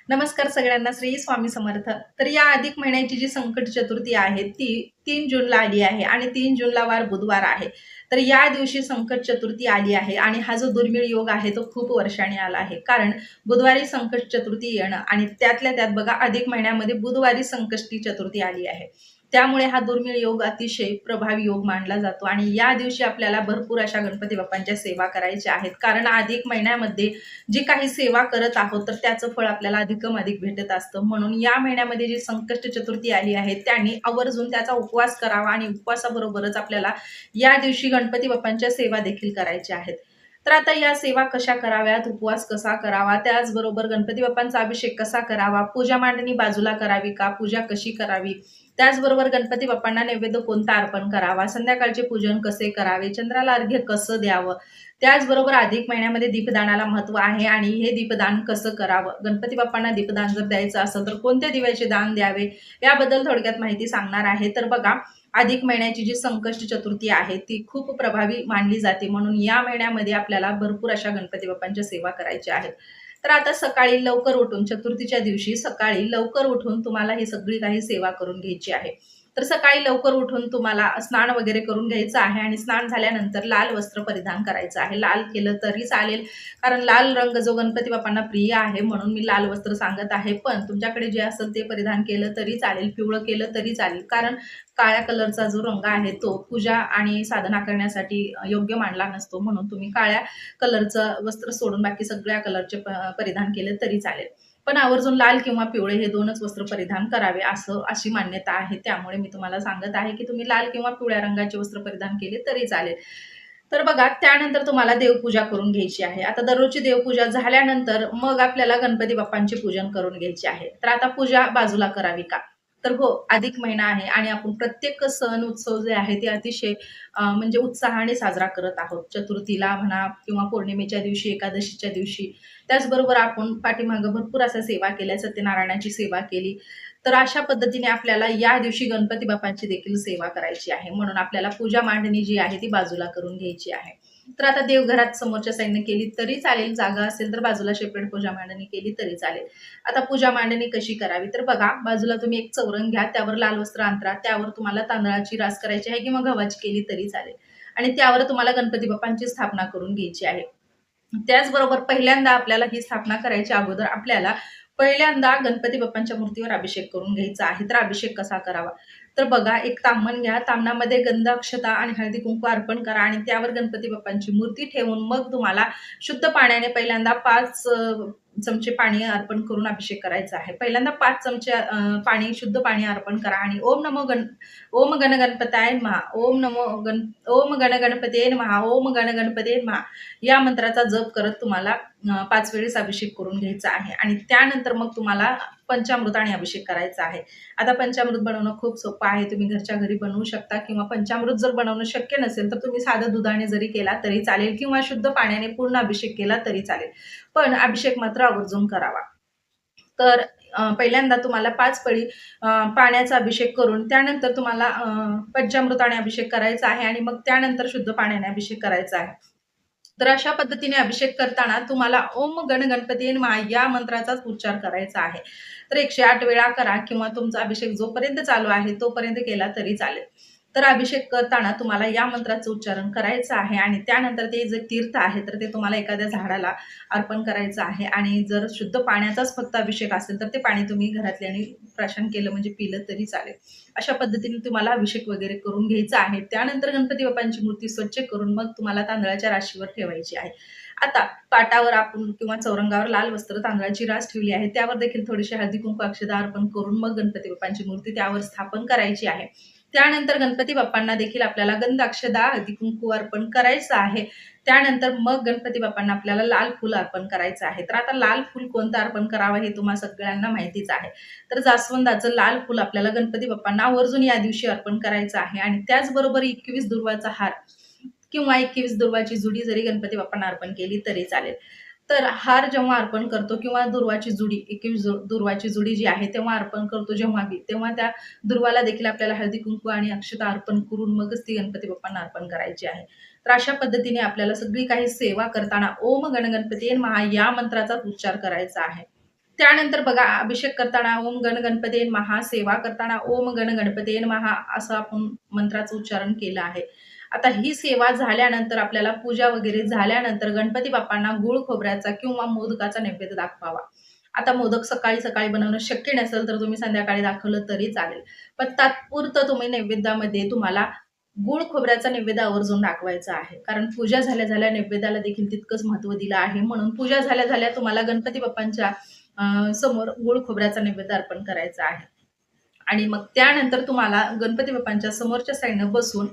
नमस्कार सगळ्यांना. श्री स्वामी समर्थ. तर या अधिक महिन्याची जी संकट चतुर्थी आहे ती 3 जूनला आली आहे आणि 3 जूनला वार बुधवार आहे. तर या दिवशी संकट चतुर्थी आली आहे आणि हा जो दुर्मिळ योग आहे तो खूप वर्षांनी आला आहे. कारण बुधवारी संकट चतुर्थी येणं आणि त्यातल्या त्यात बघा अधिक महिन्यामध्ये बुधवारी संकष्टी चतुर्थी आली आहे. त्यामुळे हा दुर्मिळ योग अतिशय प्रभावी योग मानला जातो आणि या दिवशी आपल्याला भरपूर अशा गणपती बाप्पांच्या सेवा करायच्या आहेत. कारण अधिक महिन्यामध्ये जी काही सेवा करत आहोत तर त्याचं फळ आपल्याला अधिक भेटत असतं. म्हणून या महिन्यामध्ये जी संकष्ट चतुर्थी आली आहे त्यांनी आवर्जून त्याचा उपवास करावा आणि उपवासाबरोबरच आपल्याला या दिवशी गणपती बाप्पांच्या सेवा देखील करायच्या आहेत. तर आता या सेवा कशा कराव्यात, उपवास कसा करावा, त्याचबरोबर गणपती बाप्पांचा अभिषेक कसा करावा, पूजा मांडणी बाजूला करावी का, पूजा कशी करावी, त्याचबरोबर गणपती बाप्पांना नैवेद्य कोणता अर्पण करावा, संध्याकाळचे पूजन कसे करावे, चंद्राला अर्घ्य कसं द्यावं, त्याचबरोबर अधिक महिन्यामध्ये दीपदानाला महत्व आहे आणि हे दीपदान कसं करावं, गणपती बाप्पांना दीपदान जर द्यायचं असेल तर कोणत्या दिव्याचे दान द्यावे, याबद्दल थोडक्यात माहिती सांगणार आहे. तर बघा, अधिक महिन्याची जी संकष्ट चतुर्थी आहे ती खूप प्रभावी मानली जाते. म्हणून या महिन्यामध्ये आपल्याला भरपूर अशा गणपती बाप्पांच्या सेवा करायच्या आहेत. तर आता सकाळी लवकर उठून, चतुर्थीच्या दिवशी सकाळी लवकर उठून तुम्हाला ही सगळी काही सेवा करून घ्यायची आहे. तर सकाळी लवकर उठून तुम्हाला स्नान वगैरे करून घ्यायचं आहे आणि स्नान झाल्यानंतर लाल वस्त्र परिधान करायचं आहे. लाल केलं तरी चालेल, कारण लाल रंग जो गणपती बाप्पांना प्रिय आहे म्हणून मी लाल वस्त्र सांगत आहे. पण तुमच्याकडे जे असेल ते परिधान केलं तरी चालेल, पिवळं केलं तरी चालेल. कारण काळ्या कलरचा जो रंग आहे तो पूजा आणि साधना करण्यासाठी योग्य मानला नसतो. म्हणून तुम्ही काळ्या कलरचं वस्त्र सोडून बाकी सगळ्या कलरचे परिधान केले तरी चालेल. पण आवर्जून लाल किंवा पिवळे हे 2च वस्त्र परिधान करावे अशी मान्यता आहे. त्यामुळे मी तुम्हाला सांगत आहे, की तुम्ही लाल किंवा पिवळ्या रंगाचे वस्त्र परिधान केले तरी चालेल. तर बघा, त्यानंतर तुम्हाला देवपूजा करून घ्यायची आहे. आता दररोजची देवपूजा झाल्यानंतर मग आपल्याला गणपती बाप्पांचे पूजन करून घ्यायचे आहे. तर आता पूजा बाजूला करावी का? तर हो, अधिक महिना आहे आणि आपण प्रत्येक सण उत्सव जे आहे ते अतिशय म्हणजे उत्साहाने साजरा करत आहोत. चतुर्थीला म्हणा किंवा पौर्णिमेच्या दिवशी, एकादशीच्या दिवशी. त्याचबरोबर आपण पाठीमागं भरपूर अशा सेवा केल्या, सत्यनारायणाची सेवा केली. तर अशा पद्धतीने आपल्याला या दिवशी गणपती बाप्पांची देखील सेवा करायची आहे. म्हणून आपल्याला पूजा मांडणी जी आहे ती बाजूला करून घ्यायची आहे. तर आता देवघरात समोरच्या साईडने केली तरी चालेल, जागा असेल तर बाजूला सेपरेट पूजा मांडणी केली तरी चालेल. आता पूजा मांडणी कशी करावी? तर बघा, बाजूला तुम्ही एक चौरंग घ्या, त्यावर लाल वस्त्र अंथरा, त्यावर तुम्हाला तांदळाची रास करायची आहे किंवा गव्हाची केली तरी चालेल आणि त्यावर तुम्हाला गणपती बाप्पांची स्थापना करून घ्यायची आहे. त्याचबरोबर पहिल्यांदा आपल्याला ही स्थापना करायच्या अगोदर आपल्याला पहिल्यांदा गणपती बाप्पांच्या मूर्तीवर अभिषेक करून घ्यायचा आहे. तर अभिषेक कसा करावा? तर बघा, एक ताम्हण घ्या. ताम्हणामध्ये गंध, अक्षता आणि हळदी-कुंकू अर्पण करा आणि त्यावर गणपती बाप्पांची मूर्ती ठेवून मग तुम्हाला शुद्ध पाण्याने पहिल्यांदा 5 चमचे पाणी अर्पण करून अभिषेक करायचा आहे. पहिल्यांदा 5 चमचे शुद्ध पाणी अर्पण करा आणि ओम गण गणपताय नमः, ओम गण गणपते नमः, ओम गण गणपते नमः या मंत्राचा जप करत तुम्हाला 5 वेळेस अभिषेक करून घ्यायचा आहे आणि त्यानंतर मग तुम्हाला पंचामृताने अभिषेक करायचा आहे. आता पंचामृत बनवणं खूप सोपं आहे. तुम्ही घरच्या घरी बनवू शकता किंवा पंचामृत जर बनवणं शक्य नसेल तर तुम्ही साधं दुधाने जरी केला तरी चालेल किंवा शुद्ध पाण्याने पूर्ण अभिषेक केला तरी चालेल. पण अभिषेक मात्र आवर्जून करावा. तर पहिल्यांदा तुम्हाला 5 पळी पाण्याचा अभिषेक करून त्यानंतर तुम्हाला पंचामृताने अभिषेक करायचा आहे आणि मग त्यानंतर शुद्ध पाण्याने अभिषेक करायचा आहे. तर अशा पद्धतीने अभिषेक करताना तुम्हाला ओम गण गणपती नमः या मंत्राचाच उच्चार करायचा आहे. तर 108 वेळा करा किंवा तुमचा अभिषेक जोपर्यंत चालू आहे तोपर्यंत केला तरी चालेल. तर अभिषेक करताना तुम्हाला या मंत्राचं उच्चारण करायचं आहे आणि त्यानंतर ते जे तीर्थ आहे तर ते तुम्हाला एखाद्या झाडाला अर्पण करायचं आहे आणि जर शुद्ध पाण्याचाच फक्त अभिषेक असेल तर ते पाणी तुम्ही घरातल्याने प्राशन केलं म्हणजे पिलं तरी चालेल. अशा पद्धतीने तुम्हाला अभिषेक वगैरे करून घ्यायचा आहे. त्यानंतर गणपती बाप्पांची मूर्ती स्वच्छ करून मग तुम्हाला तांदळाच्या राशीवर ठेवायची आहे. आता पाटावर आपण किंवा चौरंगावर लाल वस्त्र, तांदळाची रास ठेवली आहे. त्यावर देखील थोडीशी हळदी-कुंकू, अक्षता अर्पण करून मग गणपती बाप्पांची मूर्ती त्यावर स्थापन करायची आहे. त्यानंतर गणपती बाप्पांना देखील आपल्याला गंध, अक्षता, हळदी-कुंकू अर्पण करायचं आहे. त्यानंतर मग गणपती बाप्पांना आपल्याला लाल फूल अर्पण करायचं आहे. तर आता लाल फूल कोणतं अर्पण करावं हे तुम्हा सगळ्यांना माहितीच आहे. तर जास्वंदाचं लाल फूल आपल्याला गणपती बाप्पांना आवर्जून या दिवशी अर्पण करायचं आहे आणि त्याचबरोबर 21 दुर्वाचा हार किंवा 21 दुर्वाची जुडी जरी गणपती बाप्पांना अर्पण केली तरी चालेल. तर हार जेव्हा अर्पण करतो किंवा दुर्वाची जुडी 21 दुर्वाची जुडी जी आहे तेव्हा अर्पण करतो जेव्हा बी, तेव्हा त्या दुर्वाला देखील आपल्याला हळदी-कुंकू आणि अक्षता अर्पण करून मगच ती गणपती बाप्पांना अर्पण करायची आहे. तर अशा पद्धतीने आपल्याला सगळी काही सेवा करताना ओम गण गणपती नमः या मंत्राचा उच्चार करायचा आहे. त्यानंतर बघा अभिषेक करताना ओम गण गणपती महा, सेवा करताना ओम गण गणपती महा असं आपण मंत्राचं उच्चारण केलं आहे. आता ही सेवा झाल्यानंतर आपल्याला पूजा वगैरे झाल्यानंतर गणपती बाप्पांना गूळ खोबऱ्याचा किंवा मोदकाचा नैवेद्य दाखवावा. आता मोदक सकाळी सकाळी बनवणं शक्य नसेल तर तुम्ही संध्याकाळी दाखवलं तरी चालेल. पण तात्पुरतं तुम्ही नैवेद्यामध्ये तुम्हाला गूळ खोबऱ्याचा नैवेद्य आवर्जून दाखवायचा आहे. कारण पूजा झाल्या झाल्या नैवेद्याला देखील तितकंच महत्त्व दिलं आहे. म्हणून पूजा झाल्या झाल्या तुम्हाला गणपती बाप्पांच्या समोर गूळ खोबऱ्याचा नैवेद्य अर्पण करायचा आहे. आणि मग त्यानंतर तुम्हाला गणपती बाप्पांच्या समोरच्या साईडनं बसून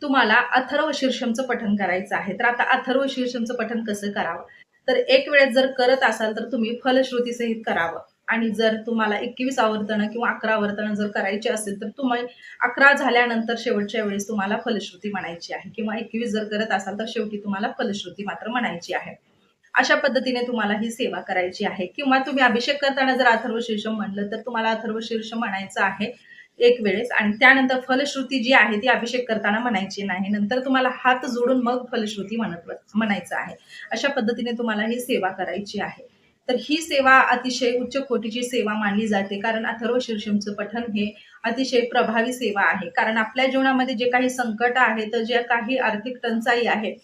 तुम्हाला अथर्व शीर्षमचं पठण करायचं आहे. तर आता अथर्व शीर्षमचं पठण कसं करावं? तर एक वेळेस जर करत असाल तर तुम्ही फलश्रुतीसहित करावं. आणि जर तुम्हाला 21 आवर्तनं किंवा 11 आवर्तनं जर करायची असेल तर तुम्ही 11 झाल्यानंतर शेवटच्या वेळेस तुम्हाला फलश्रुती म्हणायची आहे किंवा 21 जर करत असाल तर शेवटी तुम्हाला फलश्रुती मात्र म्हणायची आहे. अशा पद्धतीने तुम्हाला ही सेवा करायची आहे. किंवा तुम्ही अभिषेक करताना जर अथर्व शीर्ष म्हणलं तर तुम्हाला अथर्व शीर्ष म्हणायचं आहे एक वेळेस आणि त्यानंतर फलश्रुती जी आहे ती अभिषेक करताना म्हणायची नाही. नंतर तुम्हाला हात जोडून मग फलश्रुती म्हणायचं आहे. अशा पद्धतीने तुम्हाला ही सेवा करायची आहे. तर ही सेवा अतिशय उच्च कोटीची सेवा मानली जाते. कारण अथर्व शीर्षमचं पठण हे अतिशय प्रभावी सेवा आहे. कारण आपल्या जीवनामध्ये जे काही संकट आहे, तर जे काही आर्थिक टंचाई आहे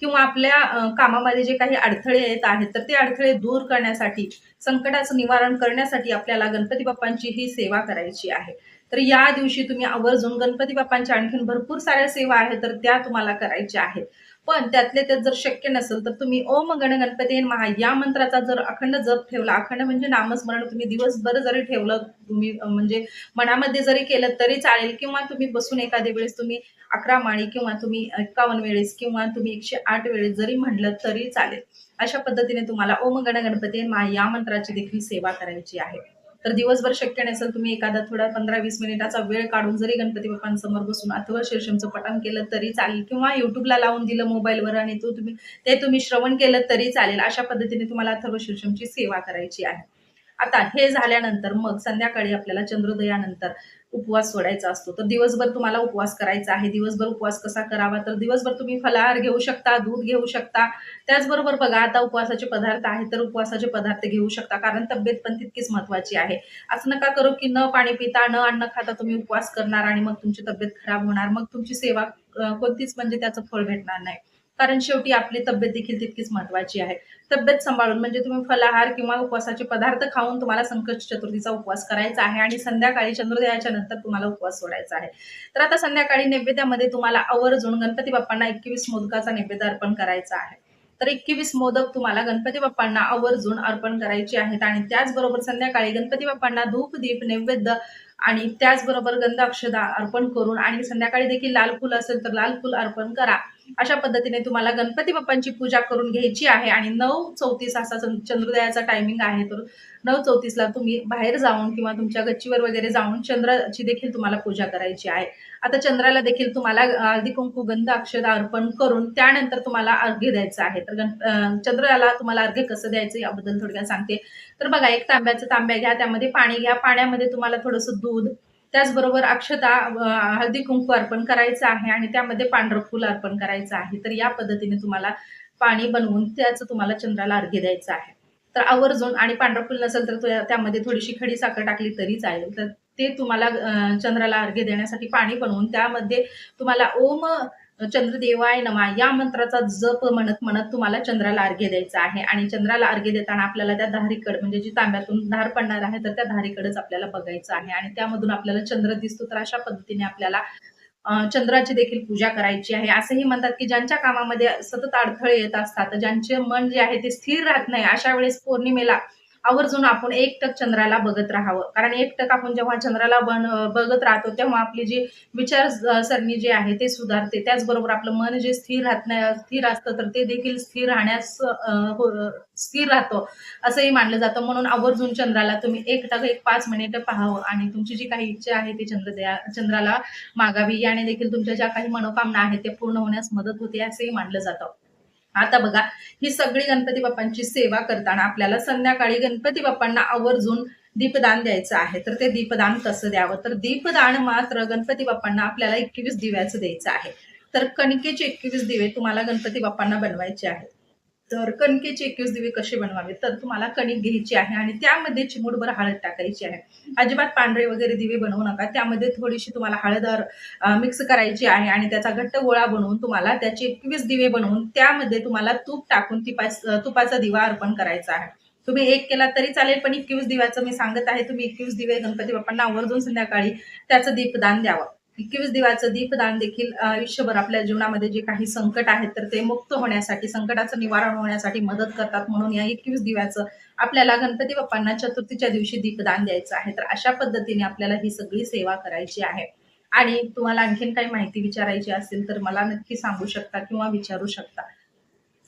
किंवा आपल्या कामामध्ये जे काही अडथळे येत आहेत, तर ते अडथळे दूर करण्यासाठी, संकटाचं निवारण करण्यासाठी आपल्याला गणपती बाप्पांची ही सेवा करायची आहे. तर या दिवशी तुम्ही आवर्जून गणपती बाप्पांच्या आणखीन भरपूर साऱ्या सेवा आहेत, तर त्या तुम्हाला करायच्या आहेत. पण त्यातले त्यात जर शक्य नसेल, तर तुम्ही ओम गण गणपती महा या मंत्राचा जर अखंड जप ठेवला, अखंड म्हणजे नामस्मरण तुम्ही दिवसभर जरी ठेवलं, तुम्ही म्हणजे मनामध्ये जरी केलं तरी चालेल किंवा तुम्ही बसून एखाद्या वेळेस तुम्ही 11 माळी किंवा तुम्ही 51 वेळेस किंवा तुम्ही 108 वेळेस जरी म्हटलं तरी चालेल. अशा पद्धतीने तुम्हाला ओम गण गणपती महा या मंत्राची देखील सेवा करायची आहे. तर दिवसभर शक्य नसेल तुम्ही एखादा थोडा 15-20 मिनिटाचा वेळ काढून जरी गणपती बाप्पांसमोर बसून अथवा शीर्षमचं पठण केलं तरी चालेल किंवा युट्यूबला लावून दिलं मोबाईलवर आणि तुम्ही श्रवण केलं तरी चालेल. अशा पद्धतीने तुम्हाला अथर्व शीर्षमची सेवा करायची आहे. आता हे झाल्यानंतर मग संध्याकाळी आपल्याला चंद्रोदयानंतर उपवास सोडायचा असतो. तर दिवसभर तुम्हाला उपवास करायचा आहे. दिवसभर उपवास कसा करावा? तर दिवसभर तुम्ही फलाहार घेऊ शकता, दूध घेऊ शकता. त्याचबरोबर बघा आता उपवासाचे पदार्थ आहेत, तर उपवासाचे पदार्थ घेऊ शकता. कारण तब्येत पण तितकीच महत्त्वाची आहे. असं नका करू की न पाणी पिता, न अन्न खाता तुम्ही उपवास करणार आणि मग तुमची तब्येत खराब होणार. मग तुमची सेवा कोणतीच म्हणजे त्याचं फळ भेटणार नाही. कारण शेवटी आपली तब्येत देखील तितकीच महत्त्वाची आहे. तब्येत सांभाळून म्हणजे तुम्ही फलाहार किंवा उपवासाचे पदार्थ खाऊन तुम्हाला संकट चतुर्थीचा उपवास करायचा आहे आणि संध्याकाळी चंद्रोदयाच्या नंतर तुम्हाला उपवास सोडायचा आहे. तर आता संध्याकाळी नैवेद्यामध्ये तुम्हाला आवर्जून गणपती बाप्पांना 21 मोदकाचा नैवेद्य अर्पण करायचा आहे. तर 21 मोदक तुम्हाला गणपती बाप्पांना आवर्जून अर्पण करायचे आहेत आणि त्याचबरोबर संध्याकाळी गणपती बाप्पांना धूप, दीप, नैवेद्य आणि त्याचबरोबर गंध अक्षदा अर्पण करून आणि संध्याकाळी देखील लाल फुल असेल तर लाल फुल अर्पण करा. अशा पद्धतीने तुम्हाला गणपती बाप्पांची पूजा करून घ्यायची आहे आणि 9:34 असा चंद्रोदयाचा टायमिंग आहे. तर 9:34 ला तुम्ही बाहेर जाऊन किंवा तुमच्या गच्चीवर वगैरे जाऊन चंद्राची देखील तुम्हाला पूजा करायची आहे. आता चंद्राला देखील तुम्हाला हळदी कुंकू गंध अक्षदा अर्पण करून त्यानंतर तुम्हाला अर्घ्य द्यायचं आहे. तर चंद्राला तुम्हाला अर्घ्य कसं द्यायचं याबद्दल थोडक्यात सांगते. तर बघा एक तांब्या घ्या, त्यामध्ये पाणी घ्या. पाण्यामध्ये तुम्हाला थोडंसं दूध, त्याचबरोबर अक्षता, हळदी कुंकू अर्पण करायचं आहे आणि त्यामध्ये पांढरं फूल अर्पण करायचं आहे. तर या पद्धतीने तुम्हाला पाणी बनवून त्याचं तुम्हाला चंद्राला अर्घ्य द्यायचं आहे. तर आवर्जून आणि पांढरं फूल नसेल तर त्यामध्ये थोडीशी खडी साखर टाकली तरी चालेल. तर ते तुम्हाला चंद्राला अर्घ्य देण्यासाठी पाणी बनवून त्यामध्ये तुम्हाला ओम चंद्रदेवाय नमः या मंत्राचा जप म्हणत म्हणत तुम्हाला चंद्राला अर्घ्य द्यायचा आहे आणि चंद्राला अर्घ्य देताना आपल्याला त्या धारीकडे म्हणजे जी तांब्यातून धार पडणार आहे तर त्या धारीकडेच आपल्याला बघायचं आहे आणि त्यामधून आपल्याला चंद्र दिसतो. तर अशा पद्धतीने आपल्याला चंद्राची देखील पूजा करायची आहे. असंही म्हणतात की ज्यांच्या कामामध्ये सतत अडथळे येत असतात, ज्यांचे मन जे आहे ते स्थिर राहत नाही, अशा वेळेस पौर्णिमेला आवर्जून आपण एकटक चंद्राला बघत राहावं. कारण एकटक आपण जेव्हा चंद्राला बघत राहतो तेव्हा आपली जी विचारसरणी जी आहे ते सुधारते. त्याचबरोबर आपलं मन जे स्थिर राहत नाही, स्थिर असतं तर ते देखील स्थिर राहण्यास स्थिर राहतो असंही मानलं जातं. म्हणून आवर्जून चंद्राला तुम्ही एकटक 5 मिनिटं पाहावं आणि तुमची जी काही इच्छा आहे ती चंद्राला मागावी. याने देखील तुमच्या ज्या काही मनोकामना आहेत ते पूर्ण होण्यास मदत होते असंही मानलं जातं. आता बघा ही सगळी गणपती बाप्पांची सेवा करताना आपल्याला संध्याकाळी गणपती बाप्पांना आवर्जून दीपदान द्यायचं आहे. तर ते दीपदान कसं द्यावं? तर दीपदान मात्र गणपती बाप्पांना आपल्याला 21 दिव्याचं द्यायचं आहे. तर कणकेचे 21 दिवे तुम्हाला गणपती बाप्पांना बनवायचे आहेत. तर कणकेचे 21 दिवे कसे बनवावे, तर तुम्हाला कणिक घ्यायची आहे आणि त्यामध्ये चिमूटभर हळद टाकायची आहे. अजिबात पांढरे वगैरे दिवे बनवू नका. त्यामध्ये थोडीशी तुम्हाला हळद मिक्स करायची आहे आणि त्याचा घट्ट गोळा बनवून तुम्हाला त्याचे 21 दिवे बनवून त्यामध्ये तुम्हाला तूप टाकून तुपाचा दिवा अर्पण करायचा आहे. तुम्ही एक केला तरी चालेल, पण 21 दिव्याचं मी सांगत आहे. तुम्ही 21 दिवे गणपती बाप्पांना आवर्जून संध्याकाळी त्याचं दीपदान द्यावं. 21 दिव्याचं दीपदान देखील आयुष्यभर आपल्या जीवनामध्ये जे काही संकट आहेत तर ते मुक्त होण्यासाठी, संकटाचं निवारण होण्यासाठी मदत करतात. म्हणून या 21 दिव्याचं आपल्याला गणपती बाप्पांना चतुर्थीच्या दिवशी दीपदान द्यायचं आहे. तर अशा पद्धतीने आपल्याला ही सगळी सेवा करायची आहे. आणि तुम्हाला आणखीन काही माहिती विचारायची असेल तर मला नक्की सांगू शकता किंवा विचारू शकता.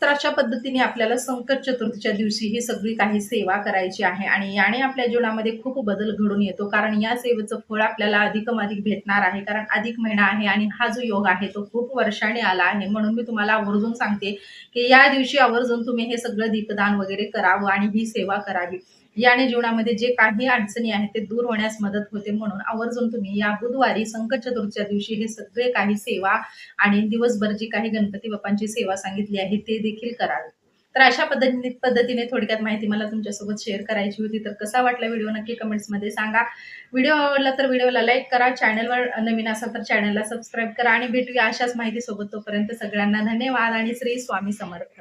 तर अशा पद्धतीने आपल्याला संकट चतुर्थीच्या दिवशी ही सगळी काही सेवा करायची आहे आणि याने आपल्या जीवनामध्ये खूप बदल घडून येतो. कारण या सेवेचं फळ आपल्याला अधिक भेटणार आहे. कारण अधिक महिना आहे आणि हा जो योग आहे तो खूप वर्षाने आला आहे. म्हणून मी तुम्हाला आवर्जून सांगते, की या दिवशी आवर्जून तुम्ही हे सगळं दीपदान वगैरे करावं आणि ही सेवा करावी. याने जीवनामध्ये जे काही अडचणी आहेत ते दूर होण्यास मदत होते. म्हणून आवर्जून तुम्ही या बुधवारी संकट चतुर्थीच्या दिवशी हे सगळे काही सेवा आणि दिवसभर जी काही गणपती बाप्पांची सेवा सांगितली आहे ते देखील करावे. तर अशा पद्धतीने थोडक्यात माहिती मला तुमच्यासोबत शेअर करायची होती. तर कसा वाटला व्हिडिओ नक्की कमेंट्समध्ये सांगा. व्हिडिओ आवडला तर व्हिडिओला लाईक करा. चॅनलवर नवीन असाल तर चॅनलला सबस्क्राईब करा आणि भेटूया अशाच माहितीसोबत. तोपर्यंत सगळ्यांना धन्यवाद आणि श्री स्वामी समर्थ.